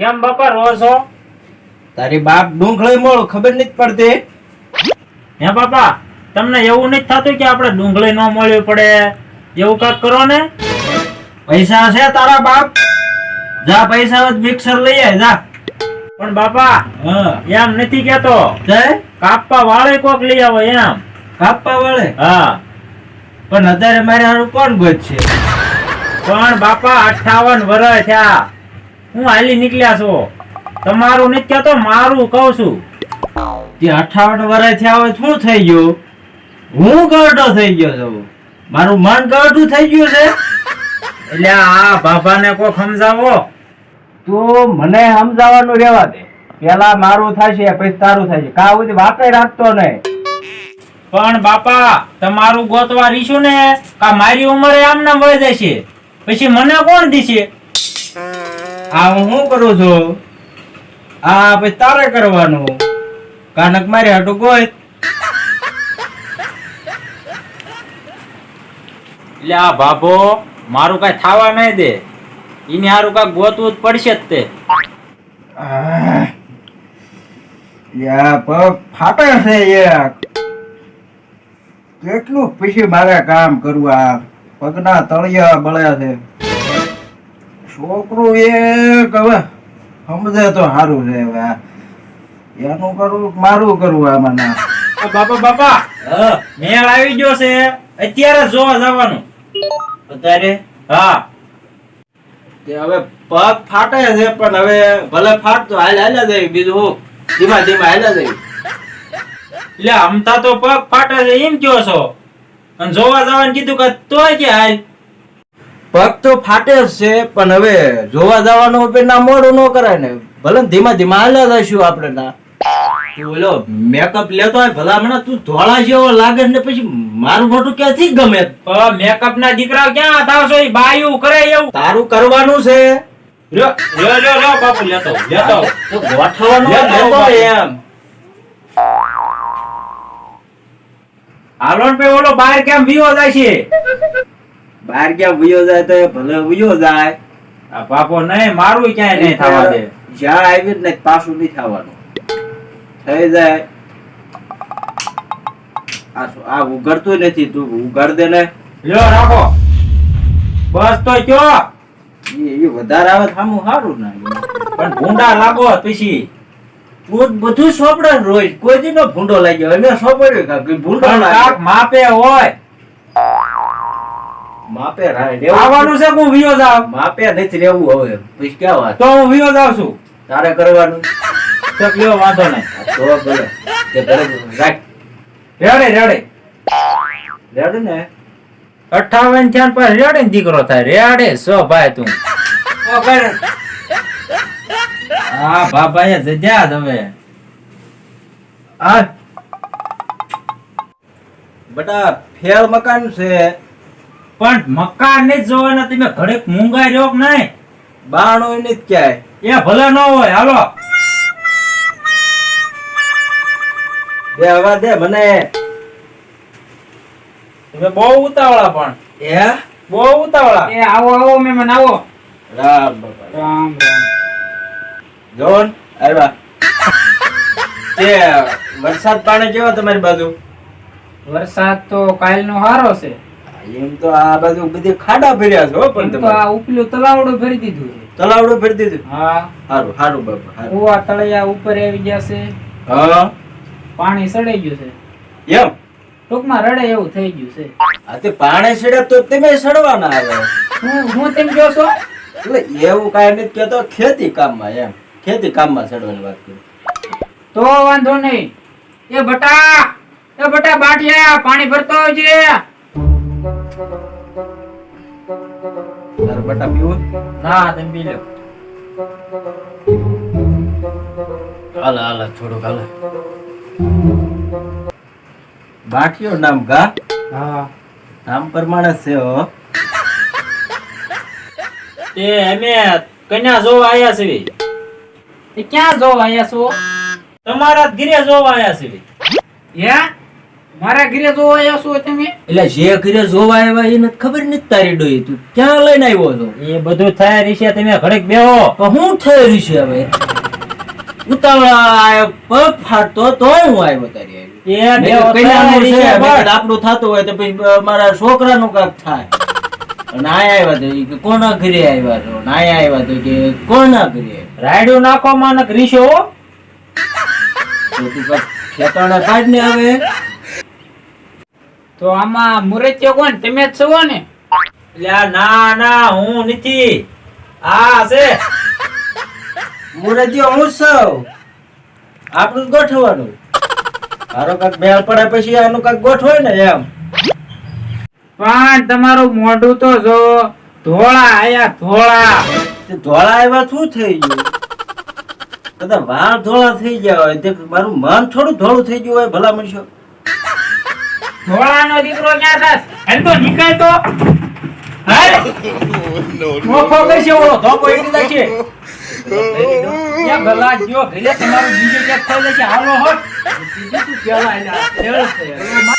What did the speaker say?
કેમ બાપા રો છો? તારી બાપ ડુંગળી મોળ ખબર નથી પડતી. હે બાપા, તમને એવું નથી થતું કે આપણે ડુંગળી ન મળવી પડે? એવું કાક કરો ને. પૈસા છે તારા બાપ? જા પૈસા જ મિક્સર લઈ આય જા. પણ બાપા એમ નથી કેતો, કાપવા વાળે કોક લઈ આવો એમ. કાપવા વાળે? હા. પણ અત્યારે મારે હારું કોણ ગોત છે? પણ બાપા 58 વર્ષ થયા, હું હાલી નીકળ્યા છો. તમારું નથી કેતો, મારું કઉ છું. તે 58 વર્ષ થયા હોય શું થઈ ગયું? હું ગરડો થઈ ગયો છું, મારું મન ગરડું થઈ ગયું છે. એટલે આ બાપાને કોક સમજાવો. તું મને સમજાવવાનું રહેવા દે. પેલા મારું થશે પછી તારું થશે. કા સુધી વાતે રાખતો નહીં. પણ બાપા, તમારું ગોતવા રીશું ને કા મારી ઉંમરે આમ નામ વહી જશે, પછી મને કોણ દીશે? આ હું શું કરું છું? આ પછી તારે કરવાનું. કાનક મારી હાટું ગોય. એટલે આ બાપો મારું કઈ થાવા નહીં દે, ઈને હારું કાક ગોતવું જ પડશે જ તે. યા પગ ફાટે છે એક. કેટલું પછી મારે કામ કરવું? આ પગના તળિયા બળ્યા છે. છોકરું એક હવે સમજે તો સારું છે. હવે એનું કરવું મારું કરવું આમાં. બાપા બાપા, મેળ આવી ગયો છે, અત્યારે જોવા જવાનું. અત્યારે? હા. તે હવે પગ ફાટે છે પણ હવે ભલે ફાટતો હાલ્યા જાય. બીજું હું ધીમા ધીમા હાલ્યા જાય. એટલે અમતા તો પગ ફાટે છે એમ કયો છો, અને જોવા જવાનું કીધું કે તોય કે હાલ. પગ તો ફાટે જ છે પણ હવે જોવા જવાનું પેલા મોડું ન કરાય ને. ભલે ધીમા ધીમા હાલ્યા જઈશું આપણે. ના તું ઓલો મેકઅપ લેતો હોય ભલામણા, તું ધોળા જેવો લાગે ને પછી મારું મોટું ક્યાંથી ગમે? મેકઅપ ના દીકરા ક્યાં થાવ છો? બાયું કરે એવું તારું કરવાનું છે. લ્યો લ્યો લ્યો લ્યો બાપુ, લેતો લેતો તો ગોઠવવાનું લેતો એમ. હાલો ને ઓલો બહાર કેમ વિયો જાય છે? બહાર ક્યાં વયો જાય તો એ ભલે વયો જાય. આ બાપો નહીં, મારું ક્યાંય નહીં થવા દે. જ્યાં આવી જ નહીં પાછું નહીં થવાનું. થઈ જાય. આ ઉઘડતું નથી, તું ઉઘાડ દે ને. લ્યો રાખો બસ. તો કયો એ વધારે આવે સામું સારું ના. પણ ભૂંડા લાગો પછી. તું બધું સોપડે રોજ. કોઈ દી નો ભૂંડો લાગ્યો એને સોપડ્યો ભૂંડો કાક માપે હોય. માપે આવવાનું છે હું વિયો જાવ. માપે નથી રહેવું હવે. પછી ક્યાં વાત? તો હું વિયો જાવ છું. તારે કરવાનું. તો લ્યો વાંધો નહીં. તો ભલે તે બરાબર રાખ. રેડે રેડે રેડ ને 58 થયા પર રેડે ને દીકરો થાય. રેડે સો ભાઈ તું. હા બાબા એ જજ્યા હવે. આ બટા ફેર મકાન છે પણ મકાન ને જોવાના તમે ઘડીક મૂંગાઈ રહ્યો કે નહીં? બાણો નથી ક્યાંય. એ ભલે ન હોય. હાલો બે હવા દે મને. તમે બહુ ઉતાવળા. પણ એ બહુ ઉતાવળા. એ આવો આવો મહેમાન આવો. રામ બાપા રામ રામ. જોન આવ્યા. તે વરસાદ પાણી કેવો તમારી બાજુ? વરસાદ તો કાલનો હારો છે. એમ તો આ બાજુ બધી ખાડા ભર્યા છે હો. પણ તો આ ઉપલું તલાવડું ભરી દીધું છે. તલાવડું ભરી દીધું? હા. સારું સારું બાપા સારું. કુવા તળિયા ઉપર આવી ગયા છે. હા પાણી સડાઈ ગયું છે. એમ ટૂંકમાં રડે એવું થઈ ગયું છે. આ તે પાણી સડે તો તમે સડવાના આવે. હું તેમ કહો છો? એટલે એવું કાંઈ નથી કેતો. ખેતી કામમાં એમ ખેતી કામમાં સડવાની વાત કરું. તો વાંધો નહીં. એ બટા બાટિયા પાણી ભરતો આવજે. તાર બટા પીવું? ના તમે પી લો. હાલ હાલ થોડુંક હાલ. બાટીઓ નામ ગા? હા. નામ પ્રમાણે છે હો. તે અમે કન્યા જોવા આયા છે. તે ક્યાં જોવા આયા છો? તમારા ઘરે જોવા આયા છે. હે? મારા ઘરે જોવા આવ્યા છો તમે? એટલે જે ઘરે જોવા આવ્યા એને ખબર નથી તારી ડોઈ તું ક્યાં લઈને આવ્યો છો એ બધું થાય રીશે તમે ઘડીક બેહો. પણ હું થયેલું છે હવે ઉતાવળા પગ ફાટતો તોય હું આવ્યો તારી એ મેં બેહો કીધું કઈનાનું થાય છે, રીશે મેં બસ. કીધું આપણું થતું હોય તો પછી મારા છોકરાનું કાંક થાય અને આયા આવ્યા તો ઈ કે કોના ઘરે આવ્યા છો અને આયા આવ્યા તો કે કોના ઘરે રાયડું નાખો માં નક રીશો હો. તો તું કાંઈક ઠેકાણે કાઢ ને હવે તો આમાં મુરત્યો કોણ? તમે જ છો ને? લ્યા ના ના હું નથી. આ છે મુરજીઓ હું સૌ આપણું જ ગોઠવવાનું મારો કાંક મેળ પડે પછી આનું કાંક ગોઠવાય ને એમ પણ તમારું મોઢું તો જો ધોળા આયા ધોળા. તે ધોળા આવ્યા શું થઈ ગયું બધા વાળ ધોળા થઈ ગયા હોય તે મારું મન થોડું ધોળું થઈ ગયું હોય ભલા મનશો ધોળાનો દીકરો ક્યાં થાસ? હાલ તો નીકળ તો. હાલ. મોખો કરશે ઓલો ધોકો એકી જાય છે. યા ગલા જો ઘરે તમારું બીજું ક્યાંક થઈ જશે હાલો હટ. બીજું તું પેલા એના ખેલ છે.